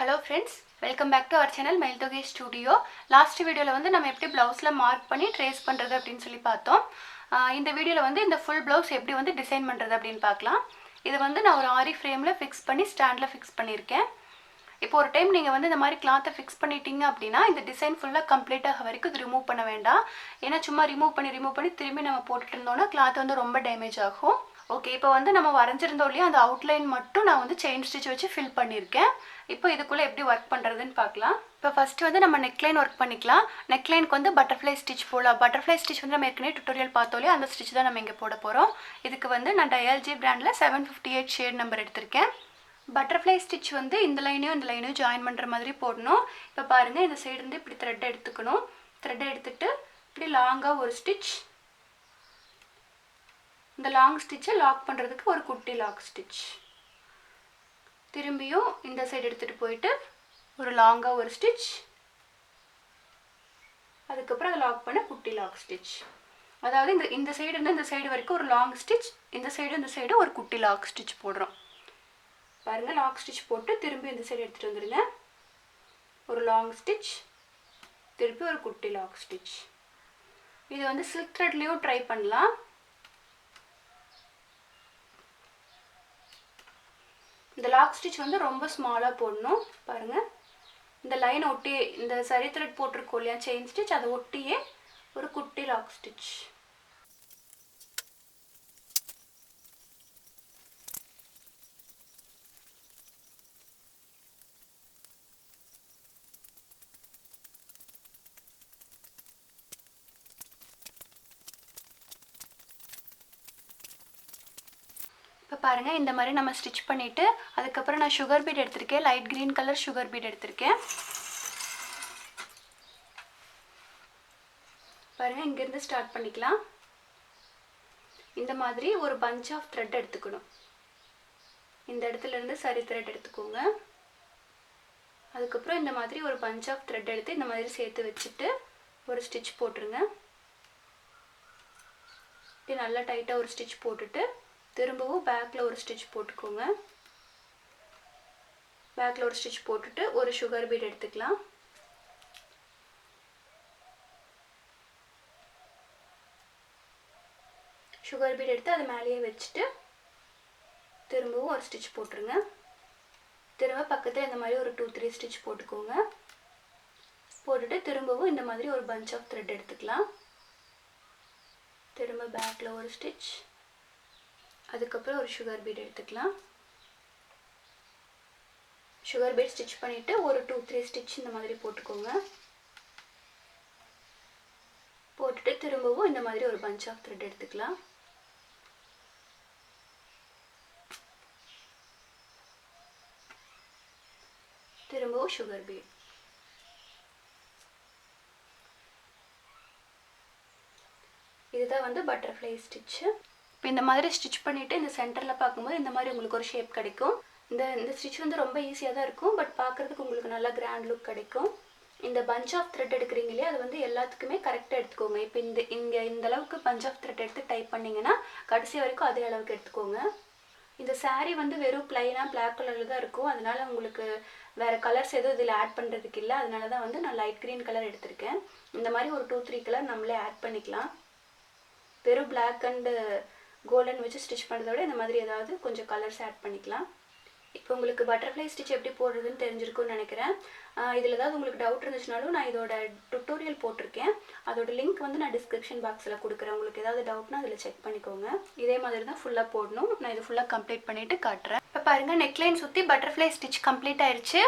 Hello friends, welcome back to our channel Mailtoge Studio. Last video la vandu nama eppadi blouse la mark panni trace பண்றது அப்படினு சொல்லி பார்த்தோம். இந்த வீடியோல வந்து இந்த full blouse எப்படி வந்து டிசைன் பண்றது அப்படினு பார்க்கலாம். இது வந்து நான் ஒரு ஆரி ஃப்ரேம்ல ஃபிக்ஸ் பண்ணி ஸ்டாண்ட்ல ஃபிக்ஸ் பண்ணிருக்கேன். இப்போ ஒரு டைம் நீங்க வந்து இந்த மாதிரி கிளாத்தை ஃபிக்ஸ் பண்ணிட்டீங்க அப்படினா இந்த டிசைன் ஃபுல்லா கம்ப்ளீட் ஆக வரைக்கும் இது ரிமூவ் பண்ண வேண்டாம். ஏனா சும்மா ரிமூவ் பண்ணி திரும்பி நம்ம போட்டுட்டு இருந்தோம்னா கிளாத் வந்து ரொம்ப டேமேஜ் ஆகும். ஓகே, இப்போ வந்து நம்ம வரைஞ்சிருந்தோம் இல்லையா அந்த அவுட்லைன் மட்டும் நான் வந்து செயின் ஸ்டிச் வச்சு ஃபில் பண்ணியிருக்கேன். இப்போ இதுக்குள்ளே எப்படி ஒர்க் பண்ணுறதுன்னு பார்க்கலாம். இப்போ ஃபஸ்ட்டு வந்து நம்ம நெக்லைன் ஒர்க் பண்ணிக்கலாம். நெக்லைனுக்கு வந்து பட்டர்ஃப்ளை ஸ்டிச் போடலாம். பட்டர்ஃப்ளை ஸ்டிச் வந்து நம்ம ஏற்கனவே டுட்டோரியல் பார்த்தோம் இல்லையா அந்த ஸ்டிச் தான் நம்ம இங்கே போட போகிறோம். இதுக்கு வந்து நான் டயல்ஜி பிராண்டில் 758 ஷேட் நம்பர் எடுத்திருக்கேன். பட்டர்ஃப்ளை ஸ்டிச் வந்து இந்த லைனையும் ஜாயின் பண்ணுற மாதிரி போடணும். இப்போ பாருங்கள், இந்த சைடு இருந்து இப்படி த்ரெட்டை எடுத்துக்கணும். த்ரெட்டை எடுத்துகிட்டு இப்படி லாங்காக ஒரு ஸ்டிச், இந்த லாங் ஸ்டிச்சை லாக் பண்ணுறதுக்கு ஒரு குட்டி லாக் ஸ்டிச், திரும்பியும் இந்த சைடு எடுத்துகிட்டு போயிட்டு ஒரு லாங்காக ஒரு ஸ்டிச், அதுக்கப்புறம் அதை லாக் பண்ண குட்டி லாக் ஸ்டிச். அதாவது இந்த சைடு இருந்து இந்த சைடு வரைக்கும் ஒரு லாங் ஸ்டிச், இந்த சைடு ஒரு குட்டி லாக் ஸ்டிச் போடுறோம். பாருங்கள், லாக் ஸ்டிச் போட்டு திரும்பி இந்த சைடு எடுத்துகிட்டு வந்துடுங்க. ஒரு லாங் ஸ்டிச், திருப்பி ஒரு குட்டி லாக் ஸ்டிச். இது வந்து சில்க் த்ரெட்லேயும் ட்ரை பண்ணலாம். இந்த லாக் ஸ்டிச் வந்து ரொம்ப ஸ்மாலாக போடணும். பாருங்கள், இந்த லைன் ஒட்டியே இந்த சரி த்ரெட் போட்டிருக்கோம் இல்லையா செயின் ஸ்டிச், அதை ஒட்டியே ஒரு குட்டி லாக் ஸ்டிச். இப்போ பாருங்கள், இந்த மாதிரி நம்ம ஸ்டிச் பண்ணிவிட்டு அதுக்கப்புறம் நான் சுகர் பீட் எடுத்திருக்கேன். Light green colour sugar beat எடுத்திருக்கேன். பாருங்கள், இங்கேருந்து ஸ்டார்ட் பண்ணிக்கலாம். இந்த மாதிரி ஒரு பஞ்ச் ஆஃப் த்ரெட் எடுத்துக்கணும். இந்த இடத்துல இருந்து சரி த்ரெட் எடுத்துக்கோங்க. அதுக்கப்புறம் இந்த மாதிரி ஒரு பஞ்ச் ஆஃப் த்ரெட் எடுத்து இந்த மாதிரி சேர்த்து வச்சுட்டு ஒரு ஸ்டிச் போட்டுருங்க. இது நல்லா டைட்டாக ஒரு ஸ்டிச் போட்டுட்டு திரும்பவும் பேக்கில் ஒரு ஸ்டிச் போட்டுக்கோங்க. பேக்கில் ஒரு ஸ்டிச் போட்டுட்டு ஒரு சுகர் பீட் எடுத்துக்கலாம். சுகர் பீட் எடுத்து அது மேலேயே வச்சுட்டு திரும்பவும் ஒரு ஸ்டிச் போட்டுருங்க. திரும்ப பக்கத்தில் இந்த மாதிரி ஒரு 2-3 ஸ்டிச் போட்டுக்கோங்க. போட்டுட்டு திரும்பவும் இந்த மாதிரி ஒரு பஞ்ச் ஆஃப் த்ரெட் எடுத்துக்கலாம். திரும்ப பேக்கில் ஒரு ஸ்டிச், அதுக்கப்புறம் ஒரு சுகர் பீட் எடுத்துக்கலாம். சுகர் பீட் ஸ்டிச் பண்ணிவிட்டு ஒரு 2-3 ஸ்டிச் இந்த மாதிரி போட்டுக்கோங்க. போட்டுட்டு திரும்பவும் இந்த மாதிரி ஒரு பஞ்ச் ஆஃப் த்ரெட் எடுத்துக்கலாம். திரும்பவும் சுகர் பீட். இதுதான் வந்து பட்டர்ஃப்ளை ஸ்டிச்சு. இப்போ இந்த மாதிரி ஸ்டிச் பண்ணிவிட்டு இந்த சென்டரில் பார்க்கும்போது இந்த மாதிரி உங்களுக்கு ஒரு ஷேப் கிடைக்கும். இந்த ஸ்டிச் வந்து ரொம்ப ஈஸியாக தான் இருக்கும், பட் பார்க்குறதுக்கு உங்களுக்கு நல்லா கிராண்ட் லுக் கிடைக்கும். இந்த பஞ்ச் ஆஃப் த்ரெட் எடுக்கிறீங்க இல்லையா, அது வந்து எல்லாத்துக்குமே கரெக்டாக எடுத்துக்கோங்க. இப்போ இந்த அளவுக்கு பஞ்ச் ஆஃப் த்ரெட் எடுத்து டைப் பண்ணிங்கன்னா கடைசி வரைக்கும் அதே அளவுக்கு எடுத்துக்கோங்க. இந்த saree வந்து வெறும் பிளைனாக பிளாக் கலரில் தான் இருக்கும். அதனால உங்களுக்கு வேறு கலர்ஸ் எதுவும் இதில் ஆட் பண்ணுறதுக்கு இல்லை. அதனால தான் வந்து நான் லைட் க்ரீன் கலர் எடுத்திருக்கேன். இந்த மாதிரி ஒரு 2-3 கலர் நம்மளே ஆட் பண்ணிக்கலாம். வெறும் பிளாக் அண்டு கோல்டன் வச்சு ஸ்டிச் பண்ணுறத விட இந்த மாதிரி ஏதாவது கொஞ்சம் கலர்ஸ் ஆட் பண்ணிக்கலாம். இப்போ உங்களுக்கு பட்டர்ஃப்ளை ஸ்டிச் எப்படி போடுறதுன்னு தெரிஞ்சிருக்கும்னு நினைக்கிறேன். இதில் ஏதாவது உங்களுக்கு டவுட் இருந்துச்சுனாலும் நான் இதோட டுட்டோரியல் போட்டிருக்கேன். அதோட லிங்க் வந்து நான் டிஸ்கிரிப்ஷன் பாக்ஸில் கொடுக்குறேன். உங்களுக்கு ஏதாவது டவுட்னா அதில் செக் பண்ணிக்கோங்க. இதே மாதிரி தான் ஃபுல்லாக போடணும். நான் இது ஃபுல்லாக கம்ப்ளீட் பண்ணிவிட்டு காட்டுறேன். இப்போ பாருங்கள், நெக்லைன் சுற்றி பட்டர்ஃப்ளை ஸ்டிச் கம்ப்ளீட் ஆயிடுச்சு.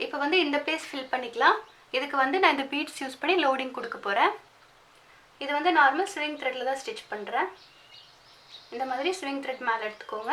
இப்போ வந்து இந்த பிளேஸ் ஃபில் பண்ணிக்கலாம். இதுக்கு வந்து நான் இந்த பீட்ஸ் யூஸ் பண்ணி லோடிங் கொடுக்க போகிறேன். இது வந்து நார்மல் ஸ்விங் த்ரெட்டில் தான் ஸ்டிச் பண்ணுறேன். இந்த மாதிரி ஸ்விங் த்ரெட் மேலே எடுத்துக்கோங்க.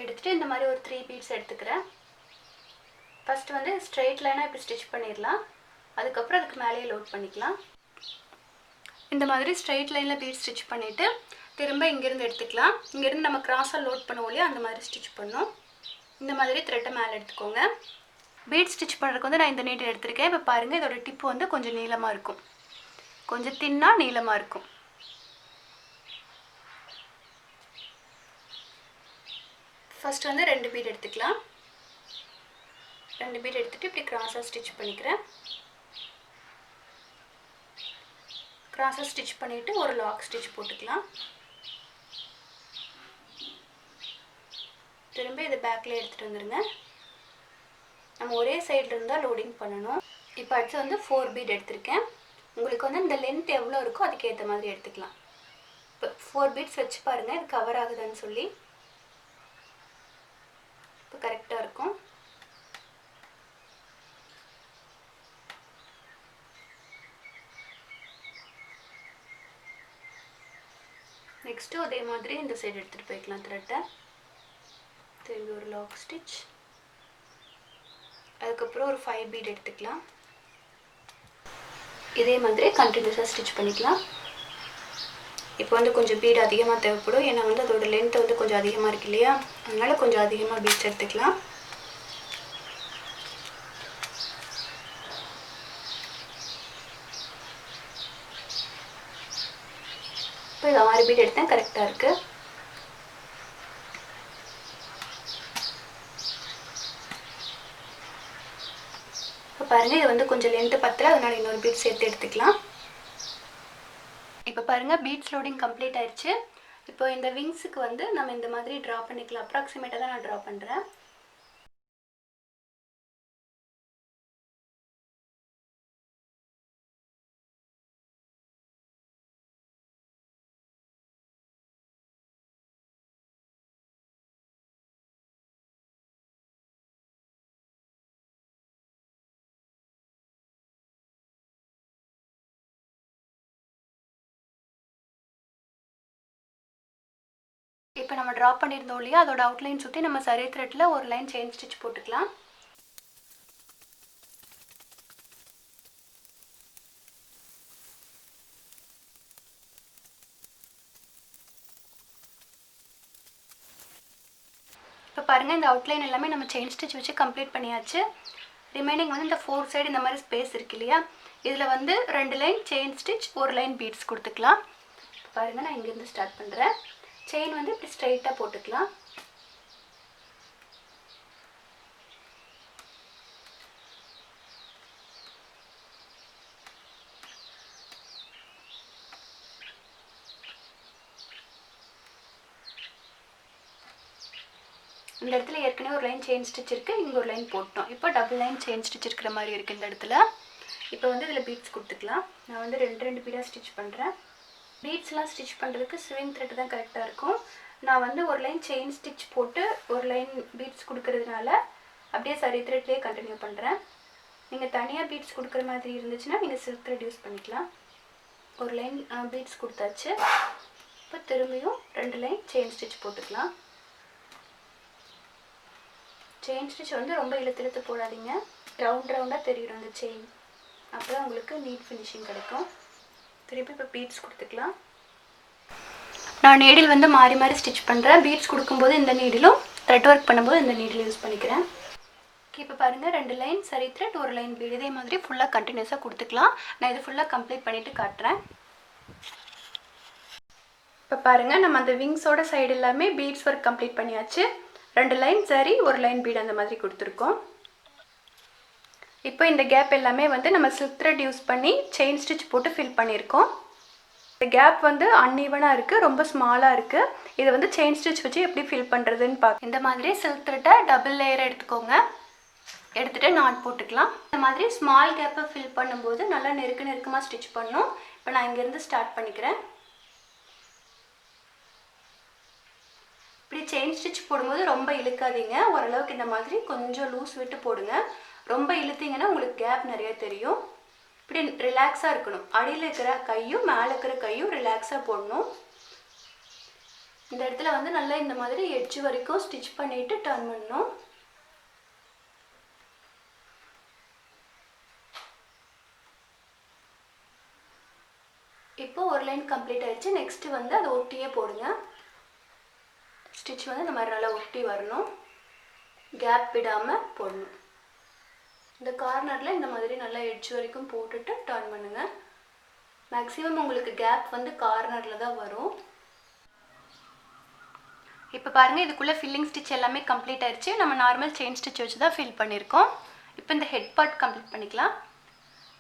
எடுத்துகிட்டு இந்த மாதிரி ஒரு 3 பீட்ஸ் எடுத்துக்கிறேன். ஃபஸ்ட்டு வந்து ஸ்ட்ரெயிட் லைனாக இப்படி ஸ்டிச் பண்ணிடலாம். அதுக்கப்புறம் அதுக்கு மேலேயே லோட் பண்ணிக்கலாம். இந்த மாதிரி ஸ்ட்ரெயிட் லைனில் பீட் ஸ்டிச் பண்ணிவிட்டு திரும்ப இங்கேருந்து எடுத்துக்கலாம். இங்கேருந்து நம்ம கிராஸாக லோட் பண்ணுவோம் இல்லையா, அந்த மாதிரி ஸ்டிச் பண்ணோம். இந்த மாதிரி த்ரெட்டை மேலே எடுத்துக்கோங்க. பீட் ஸ்டிச் பண்ணுறதுக்கு வந்து நான் இந்த நீடில் எடுத்திருக்கேன். இப்போ பாருங்கள், இதோட டிப்பு வந்து கொஞ்சம் நீளமாக இருக்கும். கொஞ்சம் தின்னா நீளமாக இருக்கும். ஃபர்ஸ்ட் வந்து 2 பீட் எடுத்துக்கலாம். 2 பீட் எடுத்துகிட்டு இப்படி கிராஸாக ஸ்டிச் பண்ணிக்கிறேன். கிராஸாக ஸ்டிச் பண்ணிவிட்டு ஒரு லாக் ஸ்டிச் போட்டுக்கலாம். திரும்ப இது பேக்கில் எடுத்துகிட்டு வந்துடுங்க. நம்ம ஒரே சைடில் இருந்தால் லோடிங் பண்ணணும். இப்போ அடுத்து வந்து 4 பீட் எடுத்திருக்கேன். உங்களுக்கு வந்து இந்த லென்த் எவ்வளோ இருக்கோ அதுக்கேற்ற மாதிரி எடுத்துக்கலாம். இப்போ 4 பீட்ஸ் வச்சு பாருங்கள் இது கவர் ஆகுதான்னு சொல்லி. இப்போ கரெக்டாக இருக்கும். நெக்ஸ்ட்டு அதே மாதிரி இந்த சைடு எடுத்துகிட்டு போய்க்கலாம் த்ரெட்டை. திரும்பி ஒரு லாக் ஸ்டிச். அதுக்கப்புறம் ஒரு 5 பீட் எடுத்துக்கலாம். இதே மாதிரி கண்டினியூஸாக ஸ்டிச் பண்ணிக்கலாம். இப்போ வந்து கொஞ்சம் பீட் அதிகமாக தேவைப்படும். ஏன்னா வந்து அதோட லென்த் வந்து கொஞ்சம் அதிகமாக இருக்கு இல்லையா, அதனால் கொஞ்சம் அதிகமாக பீட்ஸ் எடுத்துக்கலாம். இப்போ இது 6 பீட் எடுத்தேன், கரெக்டாக இருக்குது. இப்போ பாருங்கள் இது வந்து கொஞ்சம் லென்த்து பத்தல, அதனால் இன்னொரு பீட் சேர்த்து எடுத்துக்கலாம். இப்போ பாருங்கள் பீட்ஸ் லோடிங் கம்ப்ளீட் ஆயிடுச்சு. இப்போ இந்த விங்ஸுக்கு வந்து நம்ம இந்த மாதிரி ட்ரா பண்ணிக்கலாம். அப்ராக்சிமேட்டாக தான் நான் ட்ரா பண்ணுறேன். இப்போ நம்ம ட்ரா பண்ணியிருந்தோம் இல்லையா, அதோட அவுட்லைன் சுற்றி நம்ம சரி த்ரெட்டில் ஒரு லைன் செயின் ஸ்டிச் போட்டுக்கலாம். இப்போ பாருங்கள் இந்த அவுட்லைன் எல்லாமே நம்ம செயின் ஸ்டிச் வச்சு கம்ப்ளீட் பண்ணியாச்சு. ரிமைனிங் வந்து இந்த 4 சைடு இந்த மாதிரி ஸ்பேஸ் இருக்கு இல்லையா, இதில் வந்து 2 லைன் செயின் ஸ்டிச், ஒரு லைன் பீட்ஸ் கொடுத்துக்கலாம். இப்போ பாருங்கள் நான் இங்கேருந்து ஸ்டார்ட் பண்ணுறேன். செயின் வந்து இப்படி ஸ்ட்ரைட்டாக போட்டுக்கலாம். இந்த இடத்துல ஏற்கனவே ஒரு லைன் செயின் ஸ்டிச் இருக்குது, இங்கே ஒரு லைன் போட்டோம். இப்போ டபுள் லைன் செயின் ஸ்டிச் இருக்கிற மாதிரி இருக்குது இந்த இடத்துல. இப்போ வந்து இதில் பீட்ஸ் கொடுத்துக்கலாம். நான் வந்து 2 பீடாக ஸ்டிச் பண்ணுறேன். பீட்ஸ்லாம் ஸ்டிச் பண்ணுறதுக்கு ஸ்விங் த்ரெட் தான் கரெக்டாக இருக்கும். நான் வந்து ஒரு லைன் செயின் ஸ்டிச் போட்டு ஒரு லைன் பீட்ஸ் கொடுக்கறதுனால அப்படியே சரி த்ரெட்லேயே கண்டினியூ பண்ணுறேன். நீங்கள் தனியாக பீட்ஸ் கொடுக்குற மாதிரி இருந்துச்சுன்னா நீங்கள் சில்க் த்ரெட் யூஸ் பண்ணிக்கலாம். ஒரு லைன் பீட்ஸ் கொடுத்தாச்சு. இப்போ திரும்பியும் 2 லைன் செயின் ஸ்டிச் போட்டுக்கலாம். செயின் ஸ்டிச் வந்து ரொம்ப இழுத்து போடாதீங்க, ரவுண்டாக தெரியும் அந்த செயின், அப்போ தான் உங்களுக்கு நீட் ஃபினிஷிங் கிடைக்கும். திருப்பி இப்போ பீட்ஸ் கொடுத்துக்கலாம். நான் நீடில் வந்து மாறி மாறி ஸ்டிச் பண்ணுறேன். பீட்ஸ் கொடுக்கும்போது இந்த நீடிலும், த்ரெட் ஒர்க் பண்ணும்போது இந்த நீடில் யூஸ் பண்ணிக்கிறேன். இப்போ பாருங்கள் 2 லைன் சரி த்ரெட், ஒரு லைன் பீட், இதே மாதிரி ஃபுல்லாக கண்டினியூஸாக கொடுத்துக்கலாம். நான் இது ஃபுல்லாக கம்ப்ளீட் பண்ணிவிட்டு காட்டுறேன். இப்போ பாருங்கள் நம்ம அந்த விங்ஸோட சைடு எல்லாமே பீட்ஸ் ஒர்க் கம்ப்ளீட் பண்ணியாச்சு. 2 லைன் சரி, ஒரு லைன் பீட் அந்த மாதிரி கொடுத்துருக்கோம். இப்போ இந்த கேப் எல்லாமே வந்து நம்ம சில்க் த்ரெட் யூஸ் பண்ணி செயின் ஸ்டிச் போட்டு ஃபில் பண்ணியிருக்கோம். இந்த கேப் வந்து அன்ஈவனாக இருக்குது, ரொம்ப ஸ்மாலாக இருக்குது. இதை வந்து செயின் ஸ்டிச் வச்சு எப்படி ஃபில் பண்ணுறதுன்னு பார்க்க, இந்த மாதிரி சில்க் த்ரெட்டை டபுள் லேயர் எடுத்துக்கோங்க. எடுத்துகிட்டு நாட் போட்டுக்கலாம். இந்த மாதிரி ஸ்மால் கேப்பை ஃபில் பண்ணும்போது நல்லா நெருக்கமாக ஸ்டிச் பண்ணணும். இப்போ நான் இங்கேருந்து ஸ்டார்ட் பண்ணிக்கிறேன். இப்படி செயின் ஸ்டிச் போடும்போது ரொம்ப இழுக்காதீங்க, ஓரளவுக்கு இந்த மாதிரி கொஞ்சம் லூஸ் விட்டு போடுங்க. ரொம்ப இழுத்தீங்கன்னா உங்களுக்கு கேப் நிறைய தெரியும். இப்படி ரிலாக்ஸாக இருக்கணும். அடியில் இருக்கிற கையும் மேலே இருக்கிற கையும் ரிலாக்ஸாக போடணும். இந்த இடத்துல வந்து நல்லா இந்த மாதிரி எட்ஜ் வரைக்கும் ஸ்டிச் பண்ணிவிட்டு டர்ன் பண்ணணும். இப்போ ஒரு லைன் கம்ப்ளீட் ஆயிடுச்சு. நெக்ஸ்ட்டு வந்து அதை ஒட்டியே போடுங்க. ஸ்டிச் வந்து இந்த மாதிரி நல்லா ஒட்டி வரணும், கேப் விடாமல் போடணும். இந்த கார்னரில் இந்த மாதிரி நல்லா எட்ஜ் வரைக்கும் போட்டுட்டு டர்ன் பண்ணுங்கள். மேக்ஸிமம் உங்களுக்கு கேப் வந்து கார்னரில் தான் வரும். இப்போ பாருங்கள், இதுக்குள்ளே ஃபில்லிங் ஸ்டிச் எல்லாமே கம்ப்ளீட் ஆயிடுச்சு. நம்ம நார்மல் செயின் ஸ்டிச் வச்சு தான் ஃபில் பண்ணியிருக்கோம். இப்போ இந்த ஹெட் பார்ட் கம்ப்ளீட் பண்ணிக்கலாம்.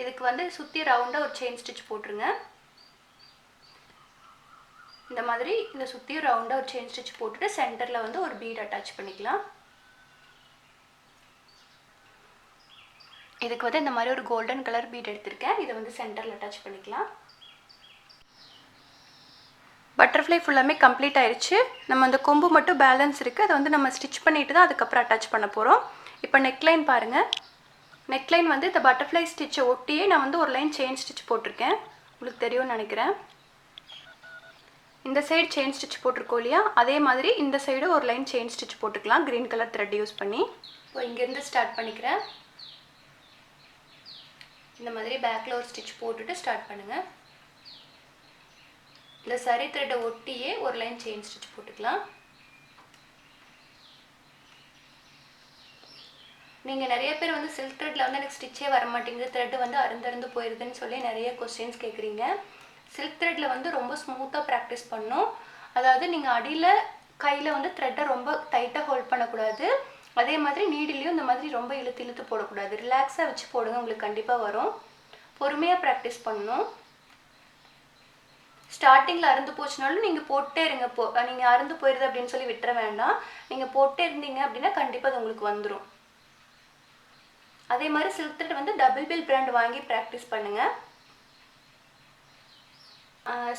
இதுக்கு வந்து சுற்றி ரவுண்டாக ஒரு செயின் ஸ்டிச் போட்டுருங்க. இந்த மாதிரி இதை சுற்றி ரவுண்டாக ஒரு செயின் ஸ்டிச் போட்டுட்டு சென்டரில் வந்து ஒரு பீட் அட்டாச் பண்ணிக்கலாம். இதுக்கு வந்து இந்த மாதிரி ஒரு கோல்டன் கலர் பீட் எடுத்திருக்கேன். இதை வந்து சென்டரில் அட்டாச் பண்ணிக்கலாம். பட்டர்ஃப்ளை ஃபுல்லாமே கம்ப்ளீட் ஆயிடுச்சு. நம்ம அந்த கொம்பு மட்டும் பேலன்ஸ் இருக்குது. அதை வந்து நம்ம ஸ்டிச் பண்ணிட்டு தான் அதுக்கப்புறம் அட்டாச் பண்ண போகிறோம். இப்போ நெக்லைன் பாருங்கள். நெக்லைன் வந்து இந்த பட்டர்ஃப்ளை ஸ்டிச்சை ஒட்டியே நான் வந்து ஒரு லைன் செயின் ஸ்டிச் போட்டிருக்கேன். உங்களுக்கு தெரியும்னு நினைக்கிறேன். இந்த சைடு செயின் ஸ்டிச் போட்டிருக்கோம் இல்லையா, அதே மாதிரி இந்த சைடு ஒரு லைன் செயின் ஸ்டிச் போட்டுக்கலாம் க்ரீன் கலர் த்ரெட் யூஸ் பண்ணி. இப்போ இங்கேருந்து ஸ்டார்ட் பண்ணிக்கிறேன். இந்த மாதிரி பேக்கில் ஒரு ஸ்டிச் போட்டுட்டு ஸ்டார்ட் பண்ணுங்கள். இந்த சரி த்ரெட்டை ஒட்டியே ஒரு லைன் செயின் ஸ்டிச் போட்டுக்கலாம். நீங்கள் நிறைய பேர் வந்து சில்க் த்ரெட்டில் வந்து எனக்கு ஸ்டிச்சே வர மாட்டேங்குது, த்ரெட்டு வந்து அறுந்தருந்து போயிடுதுன்னு சொல்லி நிறைய கொஸ்டின்ஸ் கேட்குறீங்க. சில்க் த்ரெட்டில் வந்து ரொம்ப ஸ்மூத்தாக ப்ராக்டிஸ் பண்ணணும். அதாவது நீங்கள் அடியில் கையில் வந்து த்ரெட்டை ரொம்ப டைட்டாக ஹோல்ட் பண்ணக்கூடாது. அதே மாதிரி நீடிலையும் இந்த மாதிரி ரொம்ப இழுத்து இழுத்து போடக்கூடாது. ரிலாக்ஸாக வச்சு போடுங்க, உங்களுக்கு கண்டிப்பாக வரும். பொறுமையாக ப்ராக்டிஸ் பண்ணணும். ஸ்டார்டிங்கில் அறுந்து போச்சுனாலும் நீங்கள் போட்டே இருங்க. நீங்கள் அறுந்து போயிடுது அப்படின்னு சொல்லி விட்டுற வேண்டாம். நீங்கள் போட்டே இருந்தீங்க அப்படின்னா கண்டிப்பாக அது உங்களுக்கு வந்துடும். அதே மாதிரி சில்க் த்ரெட் வந்து டபுள் பில் பிராண்ட் வாங்கி ப்ராக்டிஸ் பண்ணுங்கள்.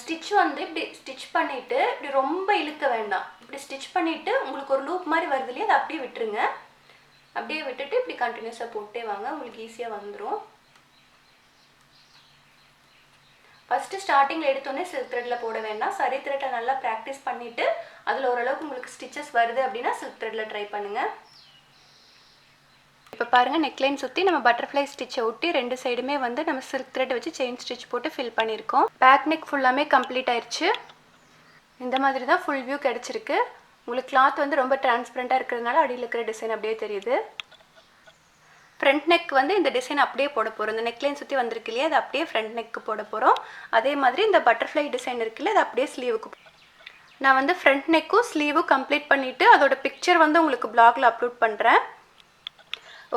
ஸ்டிச் வந்து இப்படி ஸ்டிச் பண்ணிவிட்டு இப்படி ரொம்ப இழுக்க வேண்டாம். இப்படி ஸ்டிச் பண்ணிவிட்டு உங்களுக்கு ஒரு லூப் மாதிரி வருது இல்லையா, அதை அப்படியே விட்டுருங்க. அப்படியே விட்டுட்டு இப்படி கண்டினியூஸாக போட்டே வாங்க, உங்களுக்கு ஈஸியாக வந்துடும். ஃபஸ்ட்டு ஸ்டார்டிங்கில் எடுத்தோடனே சில்க் த்ரெட்டில் போட வேண்டாம். சரி த்ரெட்டை நல்லா ப்ராக்டிஸ் பண்ணிவிட்டு அதில் ஓரளவுக்கு உங்களுக்கு ஸ்டிச்சஸ் வருது அப்படின்னா சில்க் த்ரெட்டில் ட்ரை பண்ணுங்கள். இப்போ பாருங்கள், நெக்லைன் சுற்றி நம்ம பட்டர்ஃப்ளை ஸ்டிச்சை ஒட்டி ரெண்டு சைடுமே வந்து நம்ம சில்க் த்ரெட் வச்சு செயின் ஸ்டிச் போட்டு ஃபில் பண்ணியிருக்கோம். பேக் நெக் ஃபுல்லாமே கம்ப்ளீட் ஆயிடுச்சு. இந்த மாதிரி தான் ஃபுல் வியூ கிடச்சிருக்கு. உங்களுக்கு கிளாத் வந்து ரொம்ப டிரான்ஸ்பரண்ட்டாக இருக்கிறதுனால அடியில் இருக்கிற டிசைன் அப்படியே தெரியுது. ஃப்ரண்ட் நெக் வந்து இந்த டிசைன் அப்படியே போட போகிறோம். இந்த நெக்லைன் சுற்றி வந்திருக்கு இல்லையா, அது அப்படியே ஃப்ரண்ட் நெக்கு போட போகிறோம். அதே மாதிரி இந்த பட்டர்ஃப்ளை டிசைன் இருக்குல்ல, அது அப்படியே ஸ்லீவுக்கு. நான் வந்து ஃப்ரண்ட் நெக்கும் ஸ்லீவும் கம்ப்ளீட் பண்ணிவிட்டு அதோட பிக்சர் வந்து உங்களுக்கு பிளாகில் அப்லோட் பண்ணுறேன்.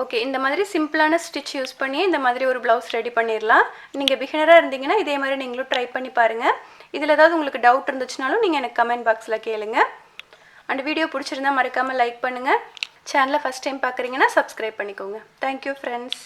ஓகே, இந்த மாதிரி சிம்பிளான ஸ்டிச் யூஸ் பண்ணி இந்த மாதிரி ஒரு ப்ளவுஸ் ரெடி பண்ணிடலாம். நீங்கள் பிகினராக இருந்தீங்கன்னா இதே மாதிரி நீங்களும் ட்ரை பண்ணி பாருங்கள். இதில் ஏதாவது உங்களுக்கு டவுட் இருந்துச்சுனாலும் நீங்கள் எனக்கு கமெண்ட் பாக்ஸில் கேளுங்க. அண்ட் வீடியோ பிடிச்சிருந்தா மறக்காமல் லைக் பண்ணுங்கள். சேனலை ஃபஸ்ட் டைம் பார்க்குறீங்கன்னா சப்ஸ்கிரைப் பண்ணிக்கோங்க. Thank you friends.